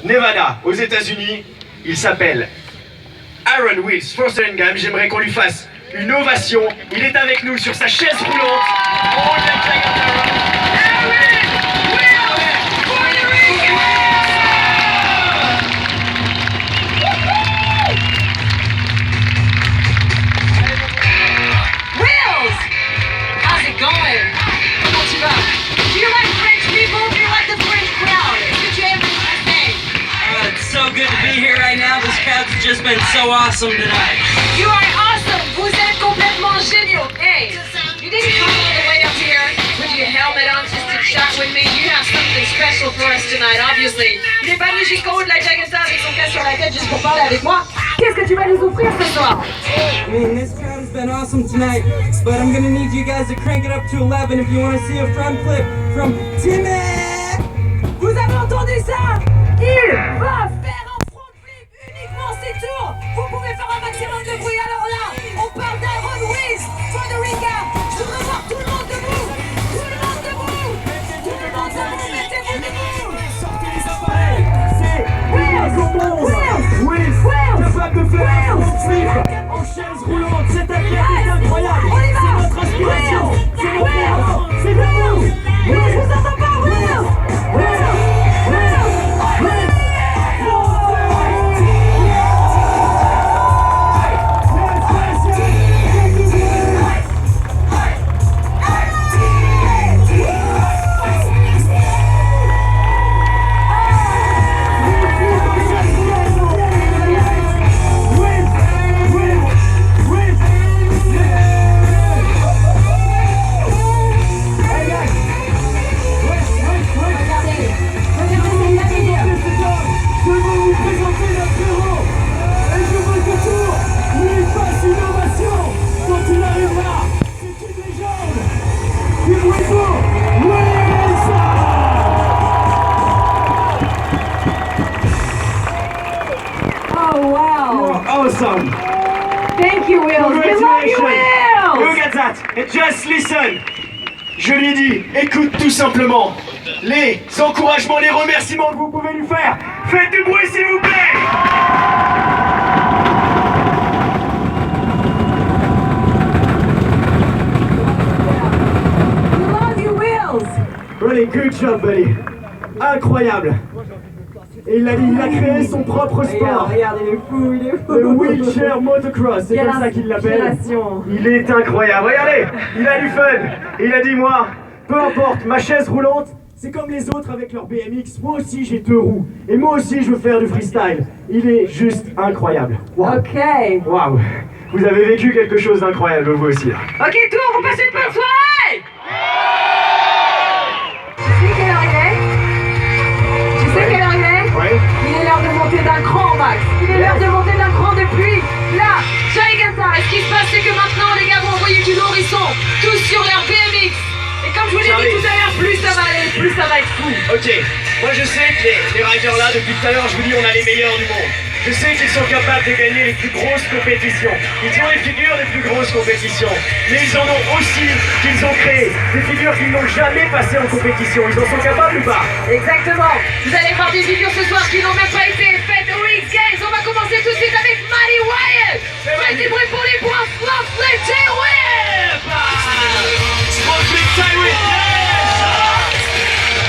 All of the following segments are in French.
Nevada, aux États-Unis. Il s'appelle Aaron Wills, Foster&Gam. J'aimerais qu'on lui fasse une ovation. Il est avec nous sur sa chaise roulante. Oh, It's just been so awesome tonight. You are awesome. Vous êtes complètement géniaux. Hey, you didn't come all the way up here with your helmet on just to chat with me. You have something special for us tonight, obviously. Il est pas venu jusqu'au haut de la Jagata avec son casque sur la tête juste pour parler avec moi. Qu'est-ce que tu vas nous offrir ce soir? I mean, this crowd has been awesome tonight, but I'm gonna need you guys to crank it up to 11 if you want to see a front flip from Timmy. Vous avez entendu ça? Il va faire un front flip uniquement ses tours. Vous pouvez faire un maximum de bruit. Alors là, on parle d'Aaron Wills, Foster&Gam. Je voudrais voir tout le monde debout. Tout le monde debout. Tout le monde debout. Mettez-vous debout. Sortez les appareils. C'est Wills, capable de faire un front flip en chaise roulante. Cet athlète est incroyable. C'est notre inspiration. C'est mon père. C'est vous. Je vous entends pas, Awesome! Thank you, Wills. We love you, Wills. Look at that! And just listen! Je lui ai dit, écoute tout simplement les encouragements, les remerciements que vous pouvez lui faire. Faites du bruit, s'il vous plaît! We love you, Wills. Really good job, buddy. Incroyable. Et il a dit, il a créé son propre sport. Regarde, il est fou, il est fou. Le wheelchair motocross, c'est comme ça qu'il l'appelle. Il est incroyable. Regardez, il a du fun. Il a dit, moi, peu importe, ma chaise roulante, c'est comme les autres avec leur BMX. Moi aussi, j'ai 2 roues. Et moi aussi, je veux faire du freestyle. Il est juste incroyable. Wow. Ok. Waouh. Vous avez vécu quelque chose d'incroyable, vous aussi. Ok, tour, vous passez une bonne soirée. Tu sais quelle heure il est? Tu sais quelle heure il est? Oui. Il est l'heure de monter d'un cran, Max. Il est l'heure de monter d'un cran depuis là. Jagata. Et ce qui se passe, c'est que maintenant, les gars vont envoyer du lourd. Ils sont tous sur leur BMX. Et comme je vous l'ai dit tout à l'heure, plus ça va aller, plus ça va être fou. Ok, moi je sais que les riders là, depuis tout à l'heure, je vous dis, on a les meilleurs du monde. Je sais qu'ils sont capables de gagner les plus grosses compétitions. Ils ont les figures des plus grosses compétitions. Mais ils en ont aussi qu'ils ont créé. Des figures qu'ils n'ont jamais passées en compétition. Ils en sont capables ou pas? Exactement. Vous allez voir des figures ce soir qui n'ont même pas été faites aux X Games. On va commencer tout de suite avec Matty Wyatt. Faites du bruit pour les points. Front flip tail whip. Front flip tail whip.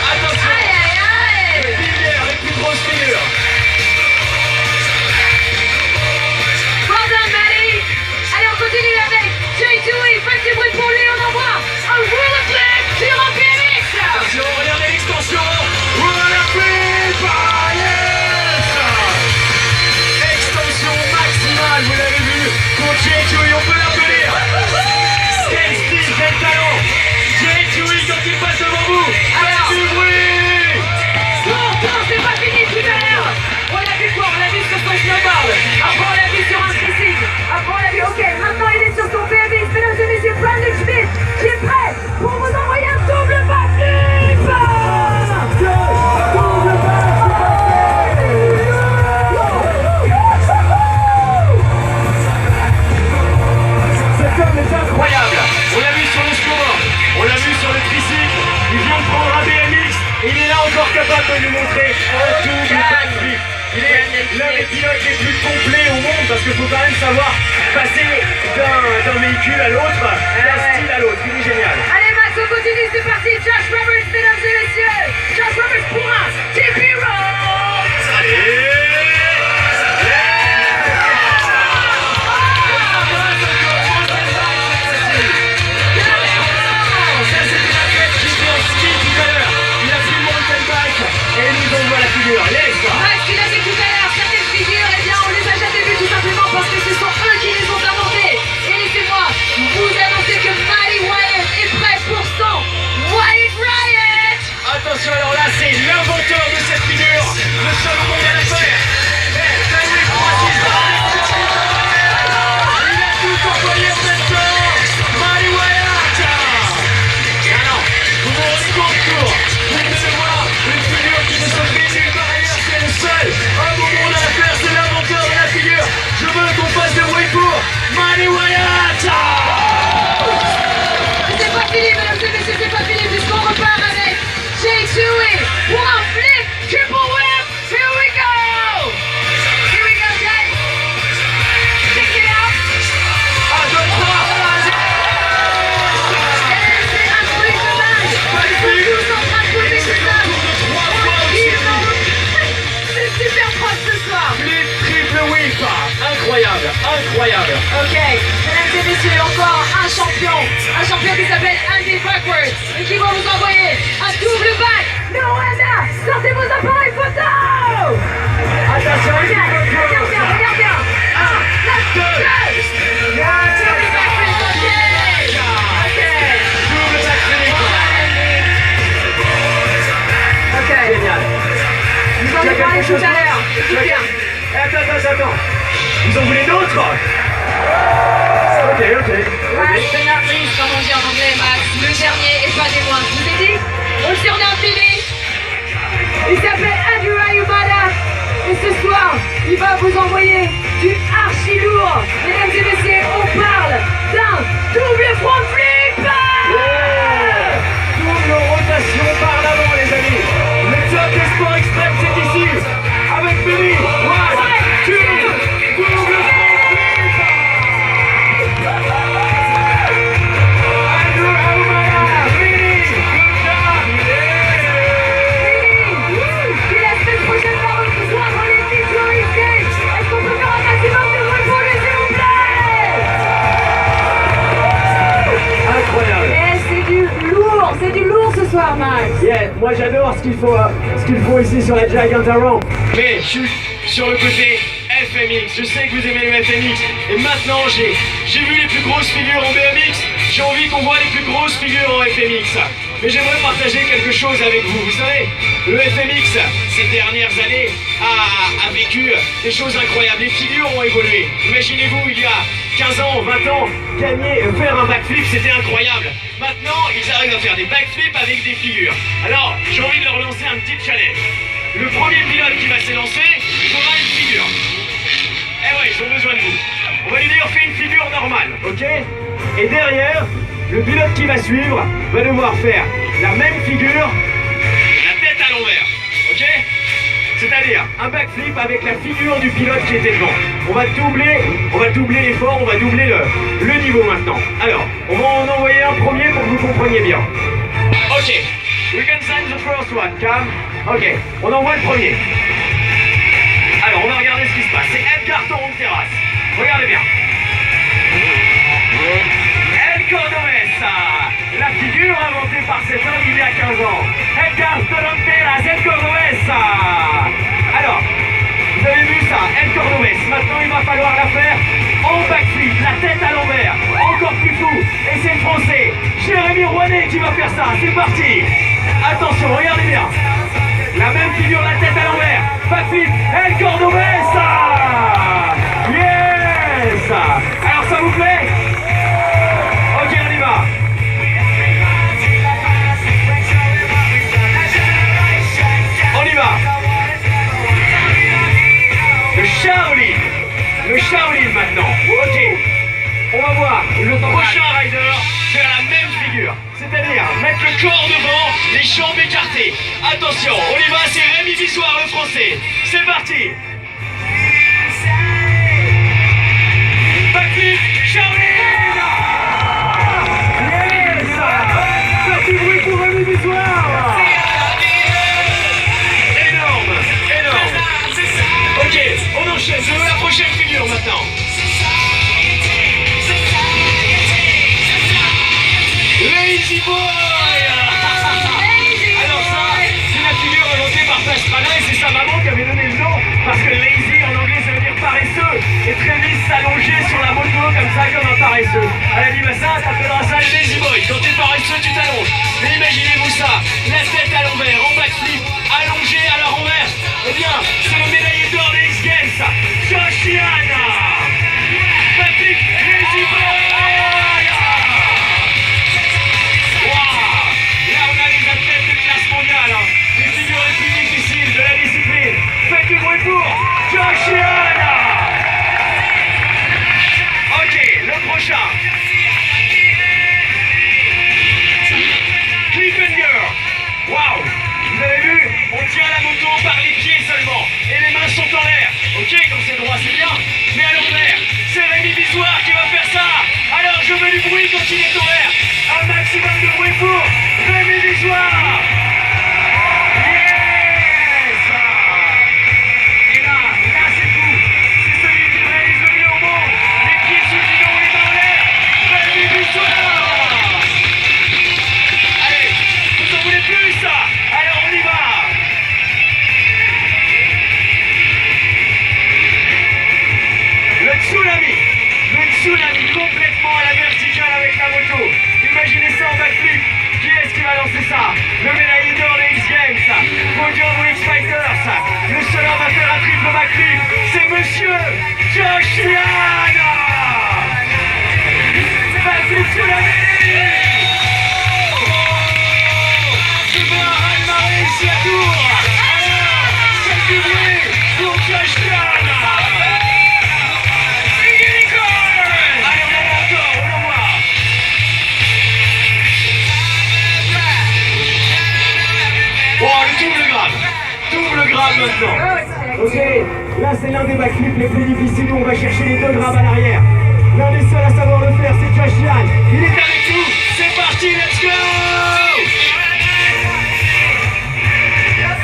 Attention. Aïe aïe aïe. Les figures, les plus grosses figures. Well done, Matty. Allez, on continue avec J2E. Faites du bruit pour lui. On envoie un roller flip sur un BMX. Attention, regardez l'extension. Roller flip. Ah, yes. Extension maximale, vous l'avez vu. Pour J2E, on peut l'appeler. Quel style, quel talent. J2E quand il passe devant vous. Faites du bruit. Non, c'est pas fini tout à l'heure. On l'a vu quoi? On l'a vu sur son snowboard. Après on l'a vu sur un tricycle. Après on l'a vu, ok, maintenant il est sur son BMX. Mesdames et messieurs, Brandon Schmidt qui est prêt pour vous envoyer un double backflip. Cet homme est incroyable. On l'a vu sur le snowboard. les pilotes les plus complets au monde, parce qu'il faut quand même savoir passer d'un véhicule à l'autre, d'un style à l'autre. Il est génial. Allez Max, on continue, c'est parti. Josh Roberts, mesdames et messieurs. Josh Roberts pour un TP Roll. Allez. Max, tu l'as dit tout à l'heure, certaines figures, eh bien, on les a jamais vues tout simplement parce que ce sont eux qui les ont inventées. Et laissez-moi vous annoncer que Mighty Wyatt est prêt pour son Wyatt Riot. Attention, alors là, c'est l'inventeur de cette figure, le seul au monde à la faire. Il a tout envoyé en même temps. Mighty Wyatt. Alors, vous vous rendez compte pour vous devez voir une figure qui ne se fait nulle part ailleurs, c'est le seul homme au monde à la faire, c'est l'inventeur de la figure. Je veux qu'on fasse de bruit pour Mighty Wyatt. C'est pas fini, mesdames et messieurs, c'est pas fini puisqu'on repart avec Jay Dewey pour un flip triple whip. Here we go. Here we go, guys. Check it out. 1, 2, 3. Et c'est un truc de dingue. Ils sont tous en train de bouger tout seul. C'est super proche ce soir. Flip, triple whip. Incroyable, incroyable. Ok, mesdames et messieurs, encore un champion qui s'appelle Andy Backwards et qui va vous envoyer un double back. Noana, sortez vos appareils photo. Attention, Regarde bien. 1, 2, 3. Double backflip, ok. double backflip. Ok. Génial. Vous en avez parlé tout à l'heure. Écoute bien. Attends. Vous en voulez d'autres? Ok. Last but not least, comme on dit en anglais, Max, le dernier et pas des moindres. Je vous ai dit, on le surnomme TV. Il s'appelle Andrew Ayubada. Et ce soir, il va vous envoyer du archi lourd. Mesdames et messieurs, on parle d'un double front flip. Double rotation par l'avant, les amis. Le top des sports extrêmes, c'est ici. Avec Billy. 1, 2, double front flip. Andrew Ayubada, Billy. Good job. Qui la semaine prochaine va rejoindre les Victory Stage. Est-ce qu'on peut faire un maximum de bruit pour lui, s'il vous plaît? Incroyable. Eh, c'est du lourd ce soir, Max. Yeah, moi j'adore ce qu'il faut ici sur la Gigantaron. Mais je suis sur le côté FMX. Je sais que vous aimez le FMX. Et maintenant j'ai vu les plus grosses figures en BMX. J'ai envie qu'on voit les plus grosses figures en FMX. Mais j'aimerais partager quelque chose avec vous. Vous savez, le FMX, ces dernières années, a vécu des choses incroyables. Les figures ont évolué. Imaginez-vous, il y a 15 ans, 20 ans, faire un backflip, c'était incroyable. Maintenant, ils arrivent à faire des backflips avec des figures. Alors, j'ai envie de leur lancer un petit challenge. Le premier pilote qui va s'élancer, il aura une figure. Eh ouais, ils ont besoin de vous. On va lui dire, fais une figure normale, ok? Et derrière, le pilote qui va suivre va devoir faire la même figure, la tête à l'envers, ok? C'est-à-dire un backflip avec la figure du pilote qui était devant. On va doubler l'effort, on va doubler le niveau maintenant. Alors, on va en envoyer un premier pour que vous compreniez bien. Ok, we can send the first one, Cam. Ok, on envoie le premier. Alors, on va regarder ce qui se passe. C'est Edgar Toronteras. Regardez bien. El Cordobés, la figure inventée par cet homme il y a 15 ans. Edgar Toronteras, El Cordobés. Alors, vous avez vu ça, El Cordobés. Maintenant, il va falloir la faire en backflip, la tête à l'envers, encore plus fou. Et c'est le français, Jérémy Rouanet qui va faire ça. C'est parti. Attention, regardez bien. La même figure, la tête à l'envers. Backflip, El Cordobés. Yes. Alors, ça vous plaît? Ok, on y va. On y va. Le Shaolin maintenant. Ok. On va voir le prochain rider faire la même figure. C'est-à-dire mettre le corps devant, les jambes écartées. Attention, on y va, c'est Rémi Bissoir le français. C'est parti. enchaîne, je veux la prochaine figure maintenant. Lazy Boy. Alors ça, c'est la figure inventée par Pastrana et c'est sa maman qui avait donné le nom parce que lazy en anglais ça veut dire paresseux et Travis s'allongeait sur la moto comme ça comme un paresseux. Elle a dit bah ça t'appelleras ça le Lazy Boy, quand t'es paresseux tu t'allonges. Mais imaginez-vous ça, la tête à l'envers, en backflip, allongé à la renverse. Eh bien, c'est le médaillé d'or des X Games, Joshiana. Backflip, Lazy Boy. Les figures les plus difficiles de la discipline. Faites du bruit pour Joshiana. Ok, le prochain. Cliffhanger. Waouh. Vous avez vu? On tient la moto par les pieds seulement. Et les mains sont en l'air. Ok, quand c'est droit c'est bien. Mais à l'envers, c'est Rémi Bisoire qui va faire ça. Alors je veux du bruit quand il est en l'air. Un maximum de bruit pour Rémi Bisoire. Tsunami complètement à la verticale avec la moto. Imaginez ça en backflip. Qui est-ce qui va lancer ça? Le médaillé d'or des X Games, podium ou X Fighters. Le seul homme à faire un triple backflip, c'est Monsieur Joshiana. Backflip Tsunami. Je veux un raz-de-marée ici à Tours. Alors, c'est du bruit pour Joshiana. Oh, le double grab maintenant. Ok, là c'est l'un des backflips les plus difficiles où on va chercher les 2 grabs à l'arrière. L'un des seuls à savoir le faire, c'est Joshiana. Il est avec nous, c'est parti, let's go.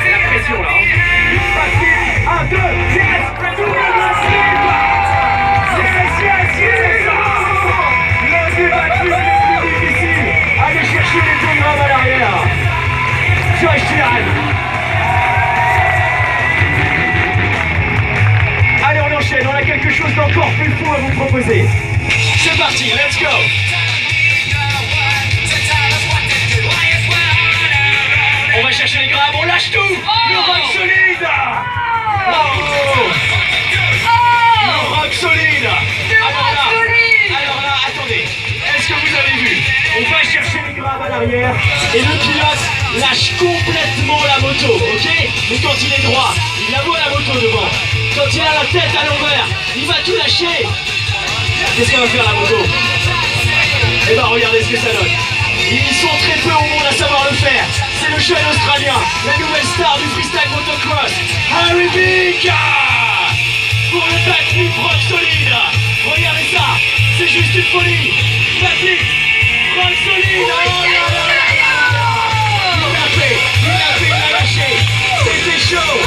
C'est la pression là. Backflip, 1, 2, yes, double backflip. Yes. L'un des backflips les plus difficiles. Allez chercher les 2 grabs à l'arrière. Joshiana. Allez, on enchaîne, on a quelque chose d'encore plus fou à vous proposer. C'est parti, let's go. On va chercher les grabs, on lâche tout. Le rock solide. Le rock solide. Alors là, attendez. Est-ce que vous avez vu? On va chercher les grabs à l'arrière et le pilote lâche complètement la moto, ok? Mais quand il est droit, il la voit la moto devant. Quand il a la tête à l'envers, il va tout lâcher. Qu'est-ce qu'elle va faire la moto? Eh ben regardez ce que ça donne. Ils sont très peu au monde à savoir le faire. C'est le jeune Australien, la nouvelle star du freestyle motocross, Harry Bika. Pour le backflip rock solide. Regardez ça, c'est juste une folie. Backflip rock solide. Il l'a lâché. C'était chaud.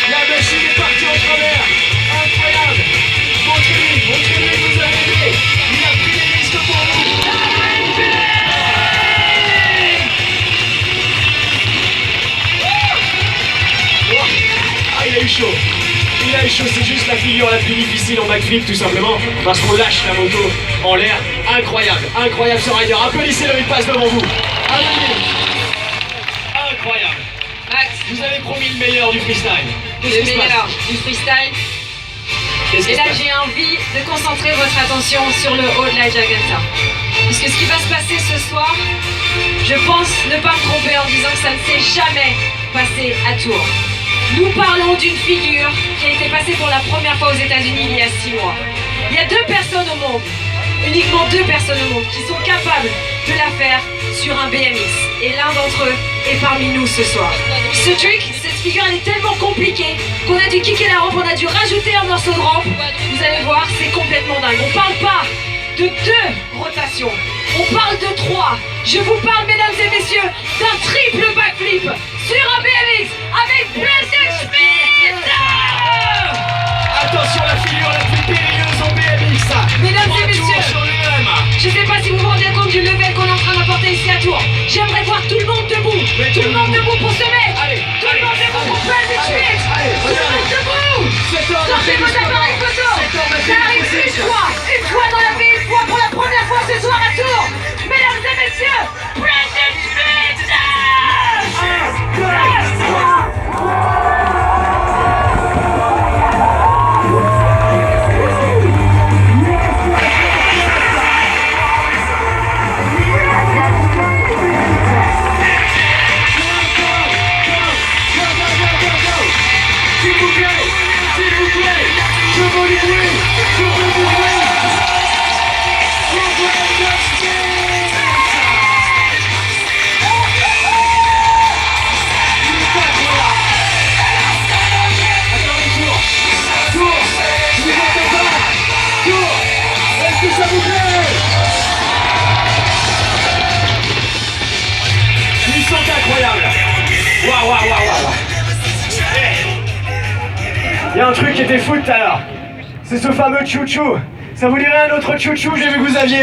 La machine est partie en travers. Incroyable. Montrez-lui que vous avez aidé. Il a pris des risques pour vous. Ah, il a eu chaud, c'est juste la figure la plus difficile en backflip tout simplement parce qu'on lâche la moto en l'air. Incroyable ce rider. Applaudissez-le, il passe devant vous. Incroyable. Max, vous avez promis le meilleur du freestyle. Le meilleur du freestyle. Et là j'ai envie de concentrer votre attention sur le haut de la Jaganta. Puisque ce qui va se passer ce soir, je pense ne pas me tromper en disant que ça ne s'est jamais passé à Tours. Nous parlons d'une figure qui a été passée pour la première fois aux États-Unis il y a 6 mois. Il y a 2 personnes au monde, uniquement 2 personnes au monde, qui sont capables de la faire sur un BMX. Et l'un d'entre eux est parmi nous ce soir. Ce trick, cette figure, elle est tellement compliquée qu'on a dû kicker la rampe, on a dû rajouter un morceau de rampe. Vous allez voir, c'est complètement dingue. On parle pas de 2 rotations, on parle de 3. Je vous parle, mesdames et messieurs, d'un triple backflip sur un BMX avec Blessed Speed. Mesdames et messieurs, je sais pas si vous vous rendez compte du level qu'on est en train d'apporter ici à Tours. J'aimerais voir tout le monde debout. Tout le monde debout pour ce mec. Tout le monde debout pour Pelvic Schmidt. Tout le monde debout. Sortez vos appareils photo. Ça arrive une fois dans la vie, une fois pour la première fois ce soir à Tours. Mesdames et messieurs, Pelvic Schmidt. Ils sont incroyables. Waouh. Il y a un truc qui était fou tout à l'heure. C'est ce fameux chouchou. Ça vous dirait un autre chouchou? J'ai vu que vous aviez